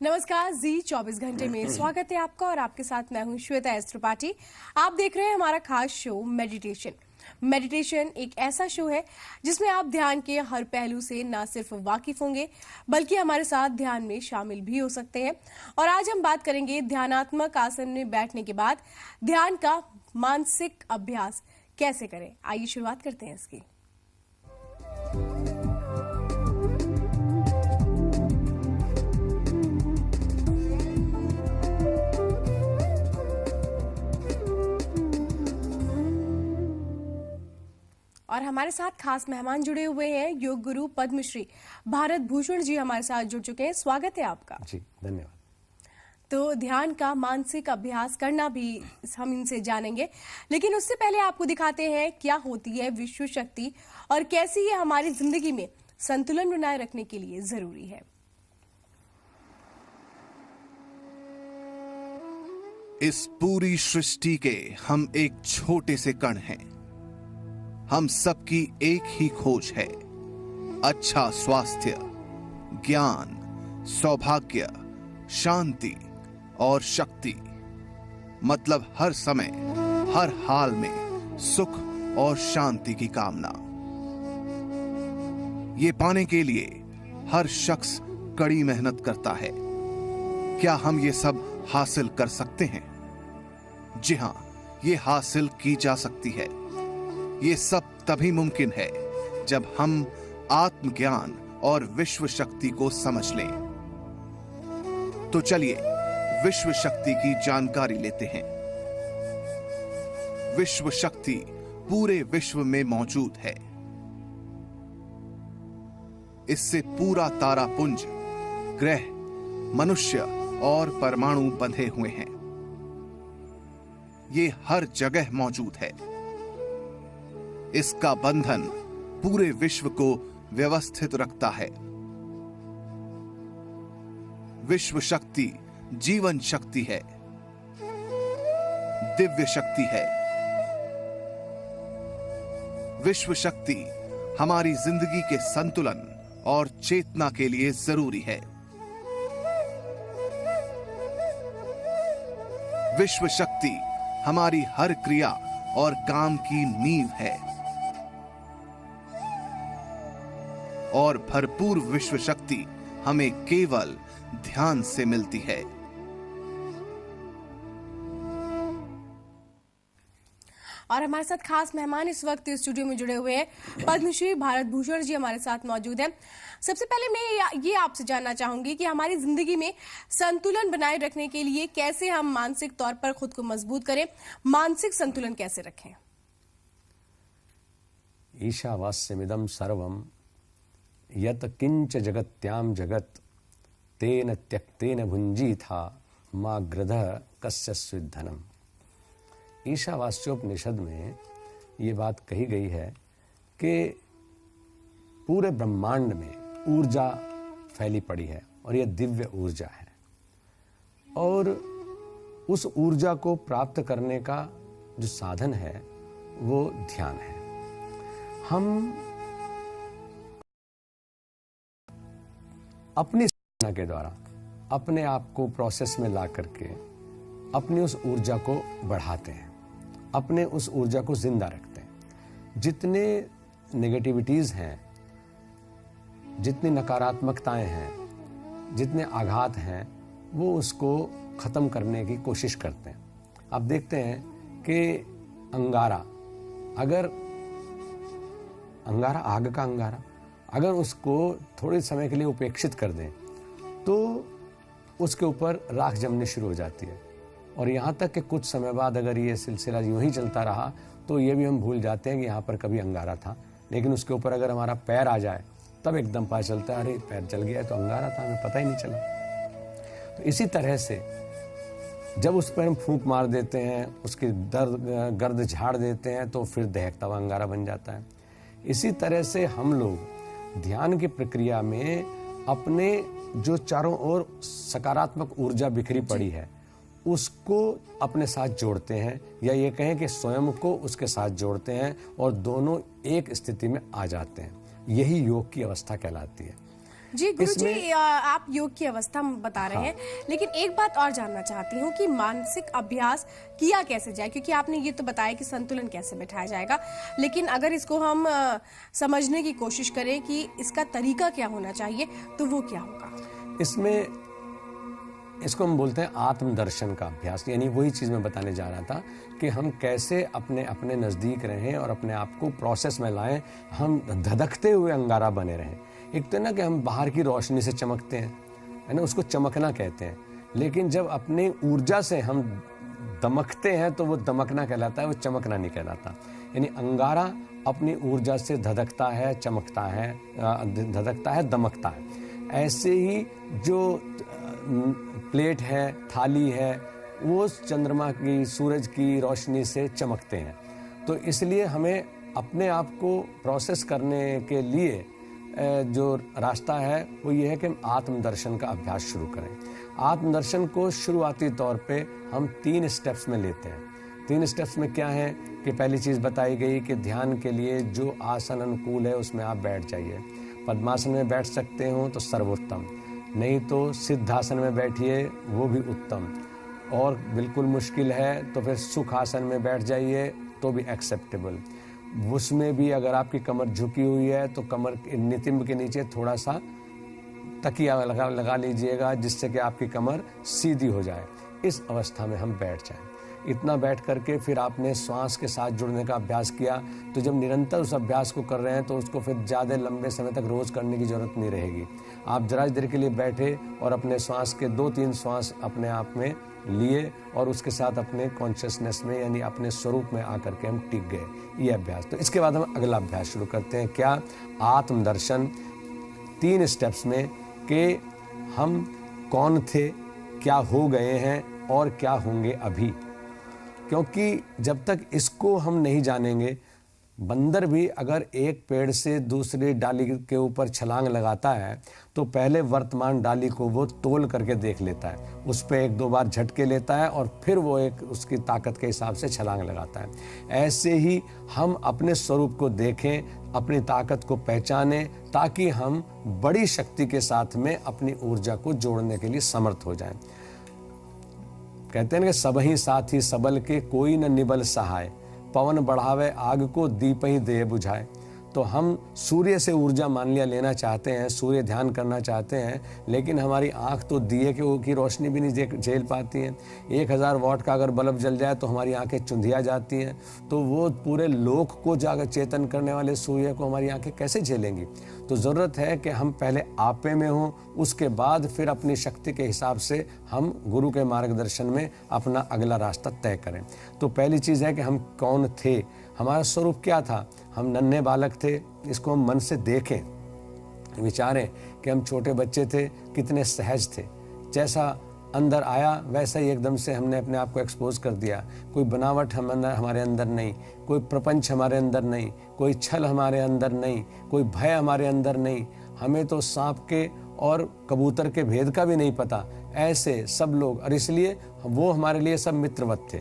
नमस्कार, जी 24 घंटे में स्वागत है आपका और आपके साथ मैं हूं श्वेता एस त्रिपाठी। आप देख रहे हैं हमारा खास शो मेडिटेशन एक ऐसा शो है जिसमें आप ध्यान के हर पहलू से ना सिर्फ वाकिफ होंगे बल्कि हमारे साथ ध्यान में शामिल भी हो सकते हैं। और आज हम बात करेंगे ध्यानात्मक आसन में बैठने के बाद ध्यान का मानसिक अभ्यास कैसे करें। आइए शुरुआत करते हैं इसकी। और हमारे साथ खास मेहमान जुड़े हुए हैं। योग गुरु पद्मश्री भारत भूषण जी हमारे साथ जुड़ चुके हैं। स्वागत है आपका। जी धन्यवाद। तो ध्यान का मानसिक अभ्यास करना भी हम इनसे जानेंगे, लेकिन उससे पहले आपको दिखाते हैं क्या होती है विश्व शक्ति और कैसे ये हमारी जिंदगी में संतुलन बनाए रखने के लिए जरूरी है। इस पूरी सृष्टि के हम एक छोटे से कण हैं। हम सबकी एक ही खोज है, अच्छा स्वास्थ्य, ज्ञान, सौभाग्य, शांति और शक्ति। मतलब हर समय, हर हाल में सुख और शांति की कामना। ये पाने के लिए हर शख्स कड़ी मेहनत करता है। क्या हम ये सब हासिल कर सकते हैं? जी हां, ये हासिल की जा सकती है। ये सब तभी मुमकिन है जब हम आत्मज्ञान और विश्व शक्ति को समझ लें। तो चलिए विश्व शक्ति की जानकारी लेते हैं। विश्व शक्ति पूरे विश्व में मौजूद है। इससे पूरा तारापुंज, ग्रह, मनुष्य और परमाणु बंधे हुए हैं। ये हर जगह मौजूद है। इसका बंधन पूरे विश्व को व्यवस्थित रखता है। विश्व शक्ति जीवन शक्ति है, दिव्य शक्ति है। विश्व शक्ति हमारी जिंदगी के संतुलन और चेतना के लिए जरूरी है। विश्व शक्ति हमारी हर क्रिया और काम की नींव है और भरपूर विश्व शक्ति हमें केवल ध्यान से मिलती है। और हमारे साथ खास मेहमान इस वक्त स्टूडियो में जुड़े हुए हैं। पद्मश्री भारत भूषण जी हमारे साथ मौजूद हैं। सबसे पहले मैं ये आपसे जानना चाहूंगी कि हमारी जिंदगी में संतुलन बनाए रखने के लिए कैसे हम मानसिक तौर पर खुद को मजबूत करें, मानसिक संतुलन कैसे रखें। ईशावास्यमिदं सर्वं यत किंच जगत्याम जगत तेन त्यक्तेन भुंजीथा मा गृधः कस्यस्विद धनम। ईशावास्योपनिषद में ये बात कही गई है कि पूरे ब्रह्मांड में ऊर्जा फैली पड़ी है और यह दिव्य ऊर्जा है और उस ऊर्जा को प्राप्त करने का जो साधन है वो ध्यान है। हम अपनी साधना के द्वारा अपने आप को प्रोसेस में ला करके अपनी उस ऊर्जा को बढ़ाते हैं, अपने उस ऊर्जा को जिंदा रखते हैं। जितने नेगेटिविटीज़ हैं, जितनी नकारात्मकताएं हैं, जितने आघात हैं, वो उसको ख़त्म करने की कोशिश करते हैं। आप देखते हैं कि आग का अंगारा अगर उसको थोड़े समय के लिए उपेक्षित कर दें तो उसके ऊपर राख जमने शुरू हो जाती है और यहाँ तक कि कुछ समय बाद अगर ये सिलसिला यूं ही चलता रहा तो ये भी हम भूल जाते हैं कि यहाँ पर कभी अंगारा था। लेकिन उसके ऊपर अगर हमारा पैर आ जाए तब एकदम पता चलता है अरे पैर जल गया तो अंगारा था, हमें पता ही नहीं चला। तो इसी तरह से जब उस पर हम फूंक मार देते हैं, उसकी गर्द झाड़ देते हैं तो फिर दहकता हुआ अंगारा बन जाता है। इसी तरह से हम लोग ध्यान की प्रक्रिया में अपने जो चारों ओर सकारात्मक ऊर्जा बिखरी पड़ी है उसको अपने साथ जोड़ते हैं, या ये कहें कि स्वयं को उसके साथ जोड़ते हैं और दोनों एक स्थिति में आ जाते हैं। यही योग की अवस्था कहलाती है। जी गुरुजी, आप योग की अवस्था बता रहे हैं, लेकिन एक बात और जानना चाहती हूँ कि मानसिक अभ्यास किया कैसे जाए, क्योंकि आपने ये तो बताया कि संतुलन कैसे बैठाया जाएगा, लेकिन अगर इसको हम समझने की कोशिश करें कि इसका तरीका क्या होना चाहिए, तो वो क्या होगा? इसको हम बोलते हैं आत्मदर्शन का अभ्यास। यानी वही चीज़ मैं बताने जा रहा था कि हम कैसे अपने अपने नज़दीक रहें और अपने आप को प्रोसेस में लाएं, हम धधकते हुए अंगारा बने रहें। एक तो ना कि हम बाहर की रोशनी से चमकते हैं, है ना, उसको चमकना कहते हैं, लेकिन जब अपनी ऊर्जा से हम दमकते हैं तो वो दमकना कहलाता है, वो चमकना नहीं कहलाता। यानी अंगारा अपनी ऊर्जा से धधकता है, चमकता है, धधकता है, दमकता है। ऐसे ही जो प्लेट है, थाली है, वो चंद्रमा की, सूरज की रोशनी से चमकते हैं। तो इसलिए हमें अपने आप को प्रोसेस करने के लिए जो रास्ता है वो ये है कि हम आत्मदर्शन का अभ्यास शुरू करें। आत्मदर्शन को शुरुआती तौर पे हम 3 स्टेप्स में लेते हैं। 3 स्टेप्स में क्या है कि पहली चीज़ बताई गई कि ध्यान के लिए जो आसन अनुकूल है उसमें आप बैठ जाइए। पद्मासन में बैठ सकते हो तो सर्वोत्तम, नहीं तो सिद्धासन में बैठिए, वो भी उत्तम, और बिल्कुल मुश्किल है तो फिर सुखासन में बैठ जाइए तो भी एक्सेप्टेबल। उसमें भी अगर आपकी कमर झुकी हुई है तो कमर नितंब के नीचे थोड़ा सा तकिया लगा लीजिएगा, जिससे कि आपकी कमर सीधी हो जाए। इस अवस्था में हम बैठ जाएं। इतना बैठ करके फिर आपने श्वास के साथ जुड़ने का अभ्यास किया, तो जब निरंतर उस अभ्यास को कर रहे हैं तो उसको फिर ज़्यादा लंबे समय तक रोज़ करने की ज़रूरत नहीं रहेगी। आप जरा देर के लिए बैठे और अपने श्वास के 2-3 श्वास अपने आप में लिए और उसके साथ अपने कॉन्शियसनेस में, यानी अपने स्वरूप में आकर के हम टिक गए। ये अभ्यास। तो इसके बाद हम अगला अभ्यास शुरू करते हैं। क्या? आत्मदर्शन 3 स्टेप्स में कि हम कौन थे, क्या हो गए हैं और क्या होंगे अभी। क्योंकि जब तक इसको हम नहीं जानेंगे, बंदर भी अगर एक पेड़ से दूसरी डाली के ऊपर छलांग लगाता है तो पहले वर्तमान डाली को वो तोल करके देख लेता है, उस पर 1-2 बार झटके लेता है और फिर वो एक उसकी ताकत के हिसाब से छलांग लगाता है। ऐसे ही हम अपने स्वरूप को देखें, अपनी ताकत को पहचानें, ताकि हम बड़ी शक्ति के साथ में अपनी ऊर्जा को जोड़ने के लिए समर्थ हो जाएं। कहते हैं कि सबही साथी सबल के, कोई न निबल सहाय, पवन बढ़ावे आग को, दीप ही दे बुझाए। तो हम सूर्य से ऊर्जा मान लिया लेना चाहते हैं, सूर्य ध्यान करना चाहते हैं, लेकिन हमारी आंख तो दिए की रोशनी भी नहीं झेल पाती है। 1000 वाट का अगर बल्ब जल जाए तो हमारी आंखें चुंधिया जाती हैं, तो वो पूरे लोक को जागर चेतन करने वाले सूर्य को हमारी आंखें कैसे झेलेंगी। तो ज़रूरत है कि हम पहले आपे में हों, उसके बाद फिर अपनी शक्ति के हिसाब से हम गुरु के मार्गदर्शन में अपना अगला रास्ता तय करें। तो पहली चीज़ है कि हम कौन थे, हमारा स्वरूप क्या था। हम नन्हे बालक थे, इसको हम मन से देखें, विचारें कि हम छोटे बच्चे थे, कितने सहज थे। जैसा अंदर आया वैसा ही एकदम से हमने अपने आप को एक्सपोज कर दिया। कोई बनावट हमारे अंदर नहीं, कोई प्रपंच हमारे अंदर नहीं, कोई छल हमारे अंदर नहीं, कोई भय हमारे अंदर नहीं। हमें तो सांप के और कबूतर के भेद का भी नहीं पता। ऐसे सब लोग, और इसलिए वो हमारे लिए सब मित्रवत थे।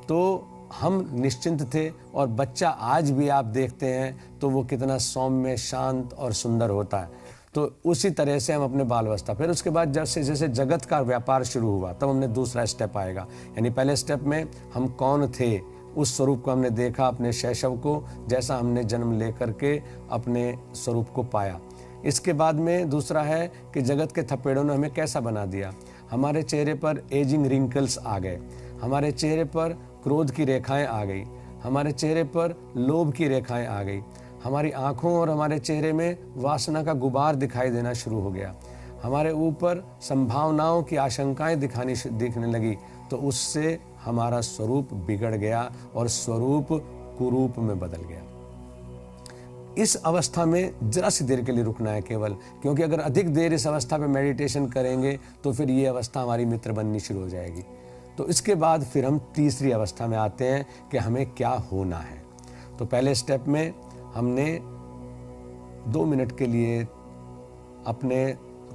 तो हम निश्चिंत थे, और बच्चा आज भी आप देखते हैं तो वो कितना सौम्य, शांत और सुंदर होता है। तो उसी तरह से हम अपने बाल अवस्था, फिर उसके बाद जैसे जैसे जगत का व्यापार शुरू हुआ तब हमने दूसरा स्टेप आएगा। यानी पहले स्टेप में हम कौन थे, उस स्वरूप को हमने देखा, अपने शैशव को, जैसा हमने जन्म लेकर के अपने स्वरूप को पाया। इसके बाद में दूसरा है कि जगत के थपेड़ों ने हमें कैसा बना दिया। हमारे चेहरे पर एजिंग रिंकल्स आ गए, हमारे चेहरे पर क्रोध की रेखाएं आ गई, हमारे चेहरे पर लोभ की रेखाएं आ गई, हमारी आंखों और हमारे चेहरे में वासना का गुबार दिखाई देना शुरू हो गया, हमारे ऊपर संभावनाओं की आशंकाएं दिखने लगी। तो उससे हमारा स्वरूप बिगड़ गया और स्वरूप कुरूप में बदल गया। इस अवस्था में जरा सी देर के लिए रुकना है केवल, क्योंकि अगर अधिक देर इस अवस्था पे मेडिटेशन करेंगे तो फिर ये अवस्था हमारी मित्र बननी शुरू हो जाएगी। तो इसके बाद फिर हम तीसरी अवस्था में आते हैं कि हमें क्या होना है। तो पहले स्टेप में हमने 2 मिनट के लिए अपने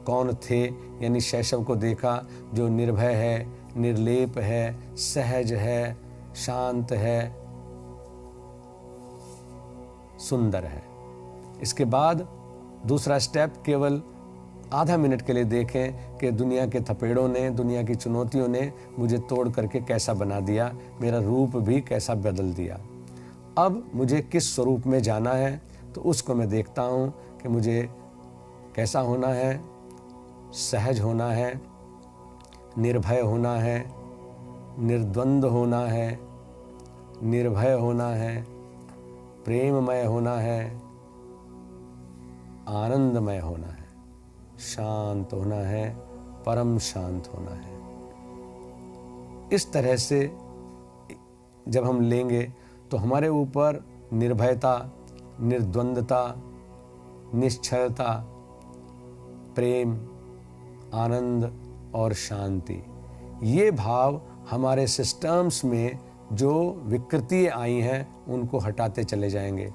कौन थे यानी शैशव को देखा, जो निर्भय है, निर्लेप है, सहज है, शांत है, सुंदर है। इसके बाद दूसरा स्टेप केवल आधा मिनट के लिए देखें कि दुनिया के थपेड़ों ने, दुनिया की चुनौतियों ने मुझे तोड़ करके कैसा बना दिया, मेरा रूप भी कैसा बदल दिया। अब मुझे किस स्वरूप में जाना है, तो उसको मैं देखता हूँ कि मुझे कैसा होना है। सहज होना है, निर्भय होना है, निर्द्वंद होना है, निर्भय होना है, प्रेममय होना है, आनंदमय होना है, शांत होना है, परम शांत होना है। इस तरह से जब हम लेंगे तो हमारे ऊपर निर्भयता, निर्द्वंदता, निश्चलता, प्रेम, आनंद और शांति, ये भाव हमारे सिस्टम्स में जो विकृतियाँ आई हैं उनको हटाते चले जाएंगे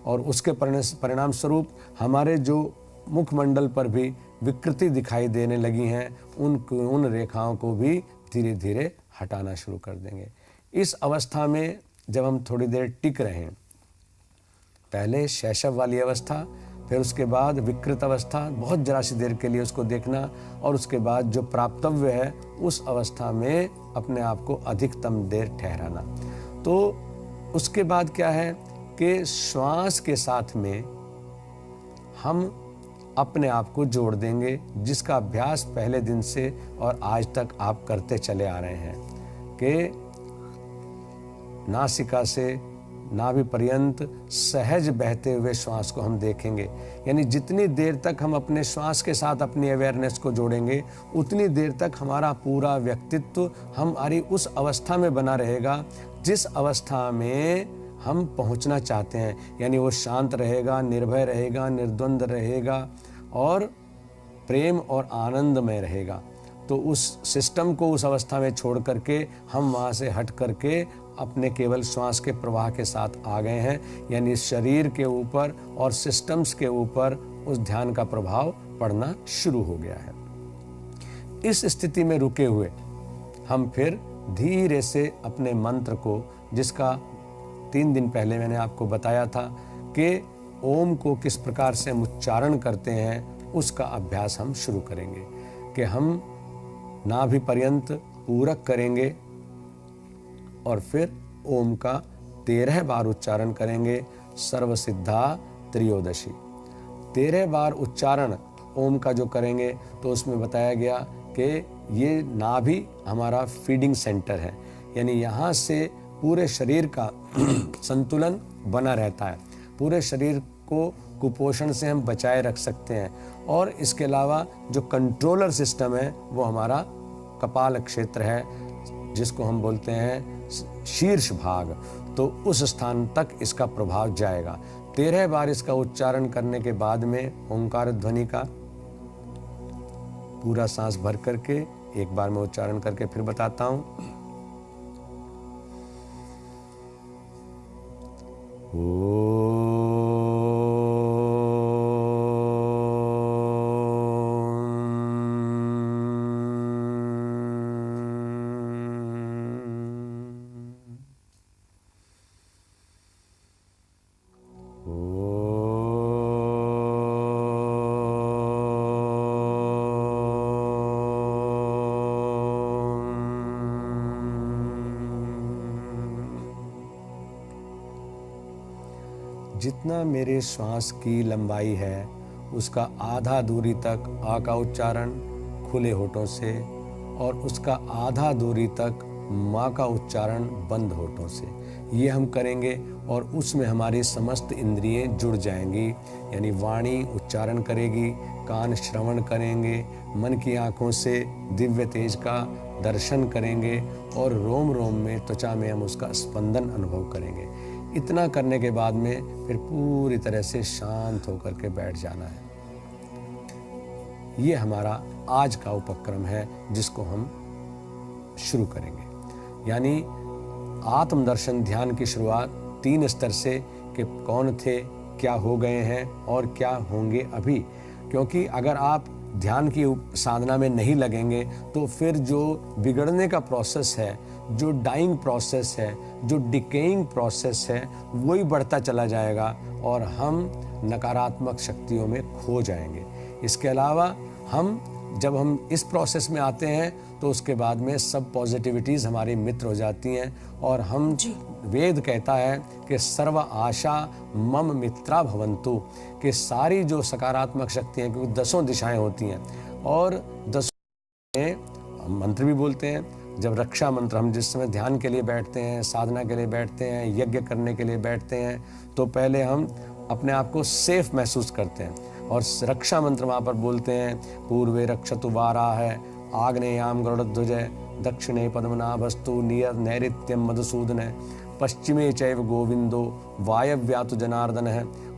और उसके परिणाम स्वरूप हमारे जो मुखमंडल पर भी विकृति दिखाई देने लगी हैं उन रेखाओं को भी धीरे धीरे हटाना शुरू कर देंगे। इस अवस्था में जब हम थोड़ी देर टिक रहे हैं, पहले शैशव वाली अवस्था, फिर उसके बाद विकृत अवस्था, बहुत जरा सी देर के लिए उसको देखना, और उसके बाद जो प्राप्तव्य है उस अवस्था में अपने आप को अधिकतम देर ठहराना। तो उसके बाद क्या है कि श्वास के साथ में हम अपने आप को जोड़ देंगे, जिसका अभ्यास पहले दिन से और आज तक आप करते चले आ रहे हैं कि नासिका से नाभि पर्यंत सहज बहते हुए श्वास को हम देखेंगे। यानी जितनी देर तक हम अपने श्वास के साथ अपनी अवेयरनेस को जोड़ेंगे, उतनी देर तक हमारा पूरा व्यक्तित्व हमारी उस अवस्था में बना रहेगा जिस अवस्था में हम पहुंचना चाहते हैं। यानी वो शांत रहेगा, निर्भय रहेगा, निर्द्वंद रहेगा और प्रेम और आनंद में रहेगा। तो उस सिस्टम को उस अवस्था में छोड़ करके हम वहाँ से हट करके अपने केवल श्वास के प्रवाह के साथ आ गए हैं। यानी शरीर के ऊपर और सिस्टम्स के ऊपर उस ध्यान का प्रभाव पड़ना शुरू हो गया है। इस स्थिति में रुके हुए हम फिर धीरे से अपने मंत्र को, जिसका 3 दिन पहले मैंने आपको बताया था कि ओम को किस प्रकार से हम उच्चारण करते हैं, उसका अभ्यास हम शुरू करेंगे कि हम नाभि पर्यंत पूरक करेंगे और फिर ओम का 13 बार उच्चारण करेंगे। सर्वसिद्धा त्रयोदशी 13 बार उच्चारण ओम का जो करेंगे तो उसमें बताया गया कि ये नाभि हमारा फीडिंग सेंटर है। यानी यहाँ से पूरे शरीर का संतुलन बना रहता है। पूरे शरीर को कुपोषण से हम बचाए रख सकते हैं। और इसके अलावा जो कंट्रोलर सिस्टम है वो हमारा कपाल क्षेत्र है, जिसको हम बोलते हैं शीर्ष भाग। तो उस स्थान तक इसका प्रभाव जाएगा। 13 बार इसका उच्चारण करने के बाद में ओंकार ध्वनि का पूरा सांस भर करके एक बार मैं उच्चारण करके फिर बताता हूं। जितना मेरे श्वास की लंबाई है उसका आधा दूरी तक आ का उच्चारण खुले होठों से, और उसका आधा दूरी तक माँ का उच्चारण बंद होठों से। ये हम करेंगे और उसमें हमारी समस्त इंद्रियां जुड़ जाएंगी। यानी वाणी उच्चारण करेगी, कान श्रवण करेंगे, मन की आँखों से दिव्य तेज का दर्शन करेंगे और रोम रोम में, त्वचा में हम उसका स्पंदन अनुभव करेंगे। इतना करने के बाद में फिर पूरी तरह से शांत होकर के बैठ जाना है। ये हमारा आज का उपक्रम है जिसको हम शुरू करेंगे। यानी आत्मदर्शन ध्यान की शुरुआत 3 स्तर से कि कौन थे, क्या हो गए हैं और क्या होंगे अभी। क्योंकि अगर आप ध्यान की साधना में नहीं लगेंगे तो फिर जो बिगड़ने का प्रोसेस है, जो डाइंग प्रोसेस है, जो डिकेइंग प्रोसेस है, वही बढ़ता चला जाएगा और हम नकारात्मक शक्तियों में खो जाएंगे। इसके अलावा जब हम इस प्रोसेस में आते हैं तो उसके बाद में सब पॉजिटिविटीज़ हमारी मित्र हो जाती हैं और हम वेद कहता है कि सर्व आशा मम मित्रा भवन्तु, कि सारी जो सकारात्मक शक्तियाँ, क्योंकि 10 दिशाएं होती हैं और 10 में मंत्र भी बोलते हैं। जब रक्षा मंत्र हम जिस समय ध्यान के लिए बैठते हैं, साधना के लिए बैठते हैं, यज्ञ करने के लिए बैठते हैं, तो पहले हम अपने आप को सेफ महसूस करते हैं और रक्षा मंत्र वहाँ पर बोलते हैं, पूर्वे रक्षतु वाराह, आग्नेयाम गरुड़ध्वज, दक्षिणे पद्मनाभस्तु, नैऋत्यम मधुसूदन, पश्चिमे चैव गोविंदो, वायव्यातु जनार्दन,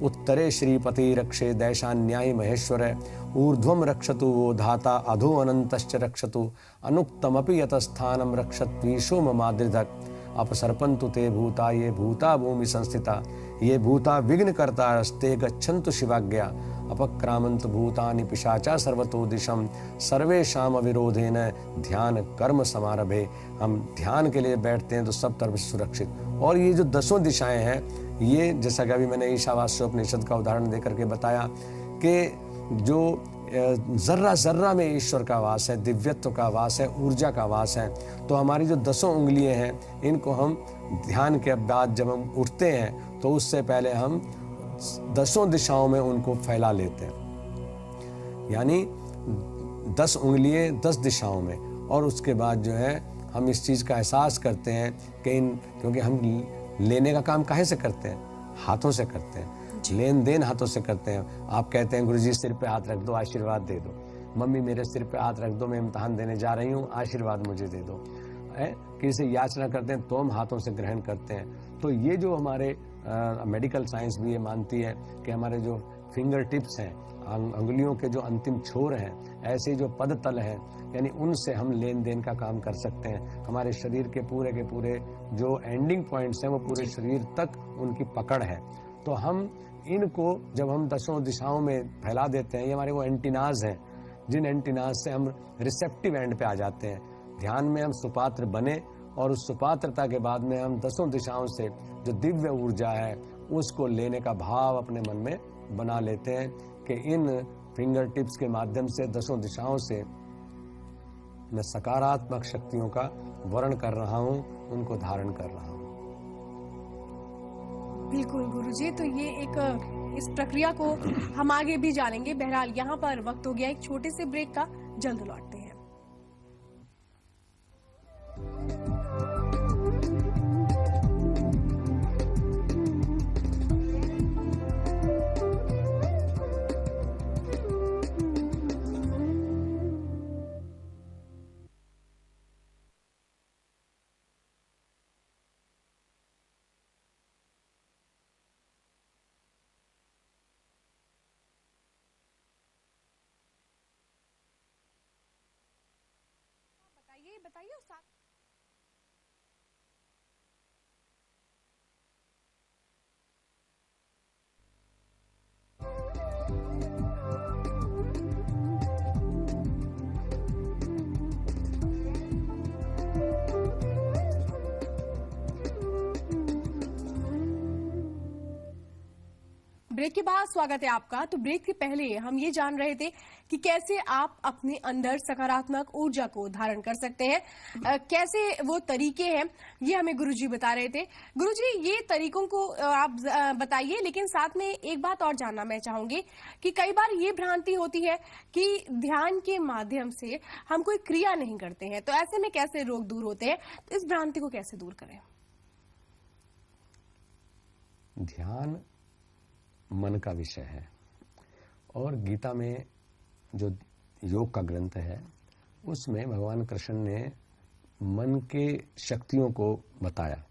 उत्तरे श्रीपति रक्षे दैशान्यायी महेश्वर, ऊर्ध्वम रक्षतु वो धाता, अधो अनंतश्च रक्षतु, अनुक्तमपि यतस्थानम रक्षत्वीशो ममाद्रिधक, अपसर्पन्तु ते भूता ये भूता भूमि संस्थिता, ये भूता विघ्न करता रस्ते गच्छन्तु शिवाज्ञा, अपक्रामन्तु भूतानि पिशाचा सर्वतो दिशम, सर्वेषाम अविरोधेन ध्यान कर्म समारभे। हम ध्यान के लिए बैठते हैं तो सब तरफ सुरक्षित। और ये जो 10 दिशाएं हैं, ये जैसा कि अभी मैंने ईशावास्योपनिषद का उदाहरण देकर के बताया कि जो जर्रा जर्रा में ईश्वर का वास है, दिव्यत्व का वास है, ऊर्जा का वास है। तो हमारी जो 10 उंगलियां हैं, इनको हम ध्यान के बाद जब हम उठते हैं तो उससे पहले हम 10 दिशाओं में उनको फैला लेते हैं, यानी 10 उंगलियां 10 दिशाओं में। और उसके बाद जो है हम इस चीज़ का एहसास करते हैं कि क्योंकि हम लेने का काम काहे से करते हैं? हाथों से करते हैं, लेन देन हाथों से करते हैं। आप कहते हैं गुरुजी सिर पे हाथ रख दो, आशीर्वाद दे दो। मम्मी मेरे सिर पे हाथ रख दो, मैं इम्तहान देने जा रही हूँ, आशीर्वाद मुझे दे दो। किसी से याचना करते हैं तो हम हाथों से ग्रहण करते हैं। तो ये जो हमारे मेडिकल साइंस भी ये मानती है कि हमारे जो फिंगर टिप्स हैं, अंगुलियों के जो अंतिम छोर हैं, ऐसे जो पद तल हैं, यानी उनसे हम लेन देन का काम कर सकते हैं। हमारे शरीर के पूरे जो एंडिंग पॉइंट्स हैं वो पूरे शरीर तक उनकी पकड़ है। तो हम इनको जब हम 10 दिशाओं में फैला देते हैं, ये हमारे वो एंटीनाज हैं, जिन एंटीनाज से हम रिसेप्टिव एंड पे आ जाते हैं। ध्यान में हम सुपात्र बने और उस सुपात्रता के बाद में हम 10 दिशाओं से जो दिव्य ऊर्जा है उसको लेने का भाव अपने मन में बना लेते हैं कि इन फिंगर टिप्स के माध्यम से 10 दिशाओं से मैं सकारात्मक शक्तियों का वर्ण कर रहा हूँ, उनको धारण कर रहा हूँ। बिल्कुल गुरुजी, तो ये एक इस प्रक्रिया को हम आगे भी जानेंगे। बहरहाल यहाँ पर वक्त हो गया एक छोटे से ब्रेक का, जल्द लौटते हैं। बताइए उस ब्रेक के बाद स्वागत है आपका। तो ब्रेक के पहले हम ये जान रहे थे कि कैसे आप अपने अंदर सकारात्मक ऊर्जा को धारण कर सकते हैं, कैसे वो तरीके हैं, ये हमें गुरुजी बता रहे थे। गुरुजी, ये तरीकों को आप बताइए, लेकिन साथ में एक बात और जानना मैं चाहूंगी कि कई बार ये भ्रांति होती है कि ध्यान के माध्यम से हम कोई क्रिया नहीं करते हैं, तो ऐसे में कैसे रोग दूर होते हैं? तो इस भ्रांति को कैसे दूर करें? ध्यान मन का विषय है और गीता में जो योग का ग्रंथ है उसमें भगवान कृष्ण ने मन के शक्तियों को बताया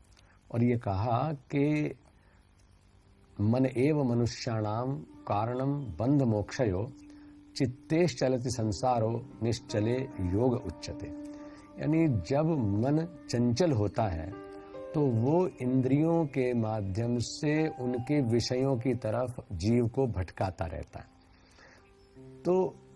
और ये कहा कि मन एव मनुष्याणाम कारणम बंध मोक्षयो चित्तेश चलति संसारो निश्चले योग उच्यते। यानी जब मन चंचल होता है तो वो इंद्रियों के माध्यम से उनके विषयों की तरफ जीव को भटकाता रहता है। तो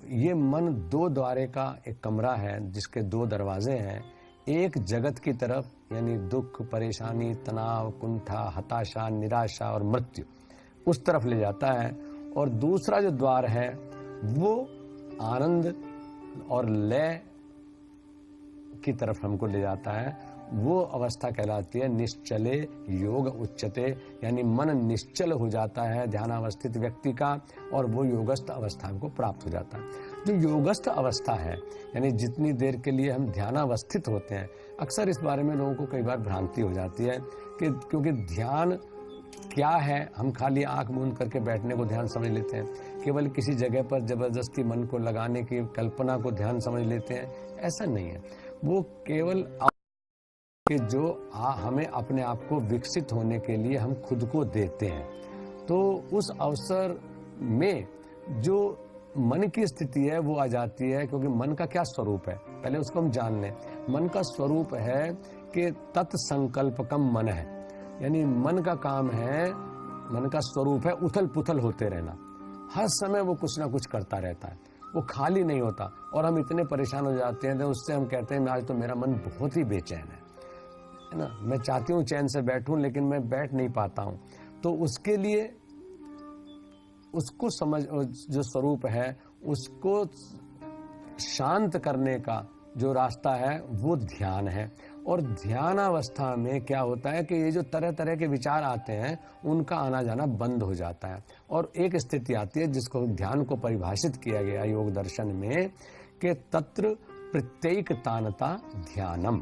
ये मन 2 द्वारे का एक कमरा है जिसके 2 दरवाजे हैं। एक जगत की तरफ यानी दुख, परेशानी, तनाव, कुंठा, हताशा, निराशा और मृत्यु, उस तरफ ले जाता है। और दूसरा जो द्वार है वो आनंद और लय की तरफ हमको ले जाता है, वो अवस्था कहलाती है निश्चले योग उच्चते, यानी मन निश्चल हो जाता है ध्यानावस्थित व्यक्ति का, और वो योगस्थ अवस्था को प्राप्त हो जाता है। जो योगस्थ अवस्था है, यानी जितनी देर के लिए हम ध्यानावस्थित होते हैं, अक्सर इस बारे में लोगों को कई बार भ्रांति हो जाती है कि क्योंकि ध्यान क्या है, हम खाली आंख मूंद करके बैठने को ध्यान समझ लेते हैं, केवल किसी जगह पर जबरदस्ती मन को लगाने की कल्पना को ध्यान समझ लेते हैं। ऐसा नहीं है, वो केवल कि जो हमें अपने आप को विकसित होने के लिए हम खुद को देते हैं। तो उस अवसर में जो मन की स्थिति है वो आ जाती है, क्योंकि मन का क्या स्वरूप है पहले उसको हम जान लें। मन का स्वरूप है कि तत्संकल्पकम मन है, यानी मन का काम है, मन का स्वरूप है उथल पुथल होते रहना। हर समय वो कुछ ना कुछ करता रहता है, वो खाली नहीं होता, और हम इतने परेशान हो जाते हैं तो उससे हम कहते हैं आज तो मेरा मन बहुत ही बेचैन है ना, मैं चाहती हूँ चैन से बैठूं लेकिन मैं बैठ नहीं पाता हूँ। तो उसके लिए उसको समझ, जो स्वरूप है उसको शांत करने का जो रास्ता है वो ध्यान है। और ध्यानावस्था में क्या होता है कि ये जो तरह तरह के विचार आते हैं उनका आना जाना बंद हो जाता है, और एक स्थिति आती है जिसको ध्यान को परिभाषित किया गया योग दर्शन में कि तत्र प्रत्येकतानता ध्यानम,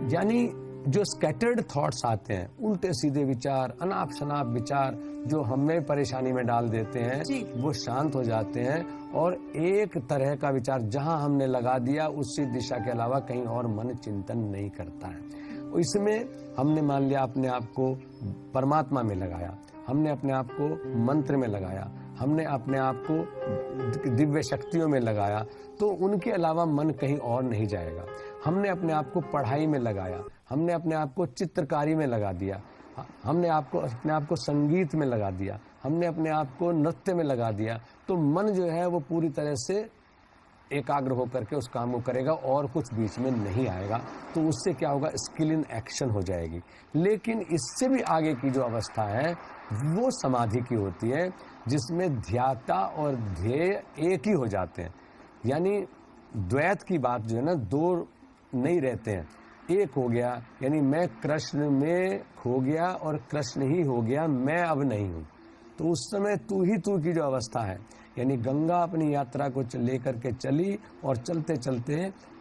यानी जो स्कैटर्ड थॉट्स आते हैं, उल्टे सीधे विचार, अनाप शनाप विचार जो हमें परेशानी में डाल देते हैं, वो शांत हो जाते हैं, और एक तरह का विचार जहां हमने लगा दिया उसी दिशा के अलावा कहीं और मन चिंतन नहीं करता है। इसमें हमने मान लिया अपने आप को परमात्मा में लगाया, हमने अपने आप को मंत्र में लगाया, हमने अपने आप को दिव्य शक्तियों में लगाया, तो उनके अलावा मन कहीं और नहीं जाएगा। हमने अपने आप को पढ़ाई में लगाया, हमने अपने आप को चित्रकारी में लगा दिया, हमने अपने आप को संगीत में लगा दिया, हमने अपने आप को नृत्य में लगा दिया, तो मन जो है वो पूरी तरह से एकाग्र होकर के उस काम को करेगा और कुछ बीच में नहीं आएगा। तो उससे क्या होगा, स्किल इन एक्शन हो जाएगी। लेकिन इससे भी आगे की जो अवस्था है वो समाधि की होती है, जिसमें ध्याता और ध्येय एक ही हो जाते हैं, यानी द्वैत की बात जो है ना, दो नहीं रहते हैं, एक हो गया, यानी मैं कृष्ण में खो गया और कृष्ण ही हो गया, मैं अब नहीं हूँ। तो उस समय तू ही तू की जो अवस्था है, यानी गंगा अपनी यात्रा को लेकर के चली और चलते चलते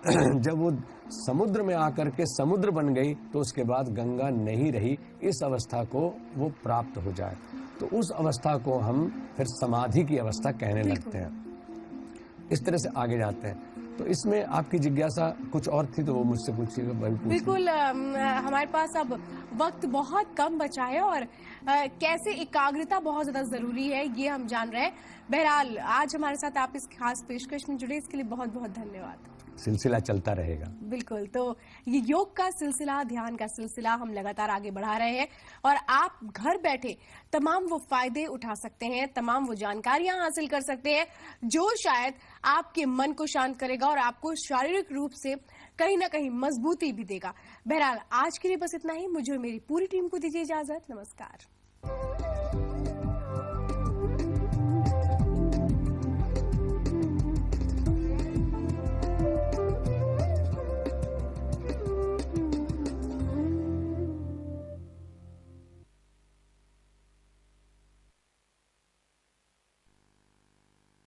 जब वो समुद्र में आकर के समुद्र बन गई तो उसके बाद गंगा नहीं रही, इस अवस्था को वो प्राप्त हो जाए, तो उस अवस्था को हम फिर समाधि की अवस्था कहने लगते हैं। इस तरह से आगे जाते हैं। तो इसमें आपकी जिज्ञासा कुछ और थी तो वो मुझसे पूछिएगा। बिल्कुल, हमारे पास अब वक्त बहुत कम बचा है और कैसे एकाग्रता बहुत ज्यादा जरूरी है ये हम जान रहे हैं। बहरहाल आज हमारे साथ आप इस खास पेशकश में जुड़े, इसके लिए बहुत बहुत धन्यवाद। सिलसिला चलता रहेगा। बिल्कुल, तो ये योग का सिलसिला, ध्यान का सिलसिला हम लगातार आगे बढ़ा रहे हैं और आप घर बैठे तमाम वो फायदे उठा सकते हैं, तमाम वो जानकारियां हासिल कर सकते हैं जो शायद आपके मन को शांत करेगा और आपको शारीरिक रूप से कहीं ना कहीं मजबूती भी देगा। बहरहाल आज के लिए बस इतना ही। मुझे और मेरी पूरी टीम को दीजिए इजाजत। नमस्कार।